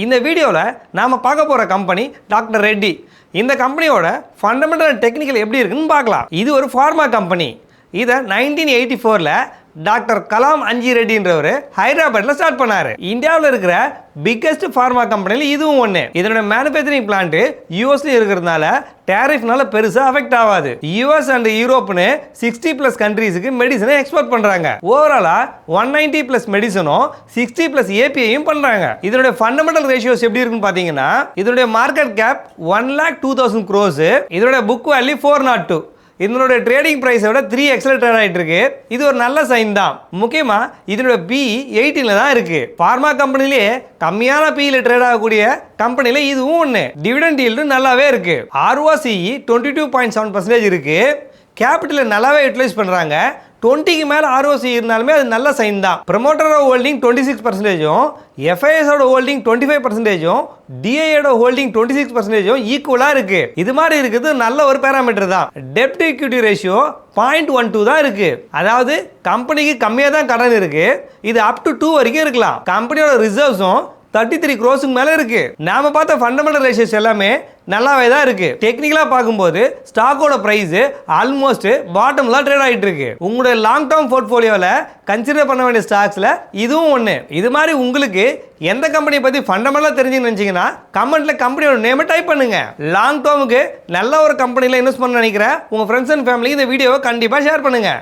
இந்த வீடியோவில் நாம் பார்க்க போகிற கம்பெனி டாக்டர் ரெட்டி. இந்த கம்பெனியோட ஃபண்டமெண்டல் டெக்னிக்கல் எப்படி இருக்குன்னு பார்க்கலாம். இது ஒரு ஃபார்மா கம்பெனி. இதை 1984 டாக்டர் கலாம் அஞ்சி ரெட்டின்றவர் ஹைதராபாத்தில் ஸ்டார்ட் பண்ணார். இந்தியாவில் இருக்கிற பிக்கஸ்ட் ஃபார்மா கம்பெனியில் இதுவும் ஒன்று. இதனோட மேனுஃபேக்சரிங் பிளான்ட் யூஎஸ்ல இருக்கிறதுனால டேரிஃப்னால பெருசாக அஃபெக்ட் ஆகாது. யூஎஸ் அண்ட் யூரோப்னு 60+ கண்ட்ரீஸுக்கு மெடிசனை எக்ஸ்போர்ட் பண்ணுறாங்க. ஓவராலாக 190+ மெடிசனும் 60+ ஏபிஐயும் பண்ணுறாங்க. இதனுடைய ஃபண்டமெண்டல் ரேஷியோஸ் எப்படி இருக்குன்னு பார்த்தீங்கன்னா, இதனுடைய மார்க்கெட் கேப் 1,02,000 crores, இதனுடைய புக் வேல்யூ 402. இதனுடைய ட்ரேடிங் ப்ரைஸை விட 3x ட்ரேட் ஆகிட்டு இருக்கு. இது ஒரு நல்ல சைன் தான். முக்கியமாக இதனுடைய PE 18 தான் இருக்கு. ஃபார்மா கம்பெனிலேயே கம்மியான PE ட்ரேட் ஆகக்கூடிய கம்பெனியில் இதுவும் ஒன்று. டிவிடெண்ட் ஈல்டு நல்லாவே இருக்கு. ROCE 22.7% இருக்கு. கேபிட்டலை நல்லாவே யூட்டிலைஸ் பண்ணுறாங்க. 20க்கு மேலே ROCE இருந்தாலுமே அது நல்ல சைன் தான். ப்ரமோட்டரோட ஹோல்டிங் 26%, FISோட ஹோல்டிங் 25%, DIAயோட ஹோல்டிங் 26% ஈக்குவலாக இருக்கு. இது மாதிரி இருக்குது நல்ல ஒரு பேராமீட்டர் தான். டெப்ட் ஈக்விட்டி ரேஷியோ 0.12 தான் இருக்கு. அதாவது கம்பெனிக்கு கம்மியாக தான் கடன் இருக்கு. இது அப் டு 2 வரைக்கும் இருக்கலாம். கம்பெனியோட ரிசர்வ்ஸும் 33 crores மேலே இருக்கு. நாம பார்த்த ஃபண்டமெண்டல் ரேஷியோஸ் எல்லாமே நல்லாவே தான் இருக்கு. டெக்னிக்கலாக பார்க்கும்போது ஸ்டாக்கோட பிரைஸ் ஆல்மோஸ்ட் பாட்டம்ல ட்ரேட் ஆகிட்டு இருக்கு. உங்களுடைய லாங் டேர்ம் போர்ட்ஃபோலியோவில் கன்சிடர் பண்ண வேண்டிய ஸ்டாக்ஸில் இதுவும் ஒன்று. இது மாதிரி உங்களுக்கு எந்த கம்பெனியை பற்றி ஃபண்டமெண்டலாக தெரிஞ்சுன்னு நினச்சிங்கன்னா கமெண்ட்ல கம்பெனியோட நேமை டைப் பண்ணுங்க. லாங் டேர்முக்கு நல்ல ஒரு கம்பெனியில் இன்வெஸ்ட் பண்ண நினைக்கிற உங்கள் ஃப்ரெண்ட்ஸ் அண்ட் ஃபேமிலிக்கு இந்த வீடியோவை கண்டிப்பாக ஷேர் பண்ணுங்க.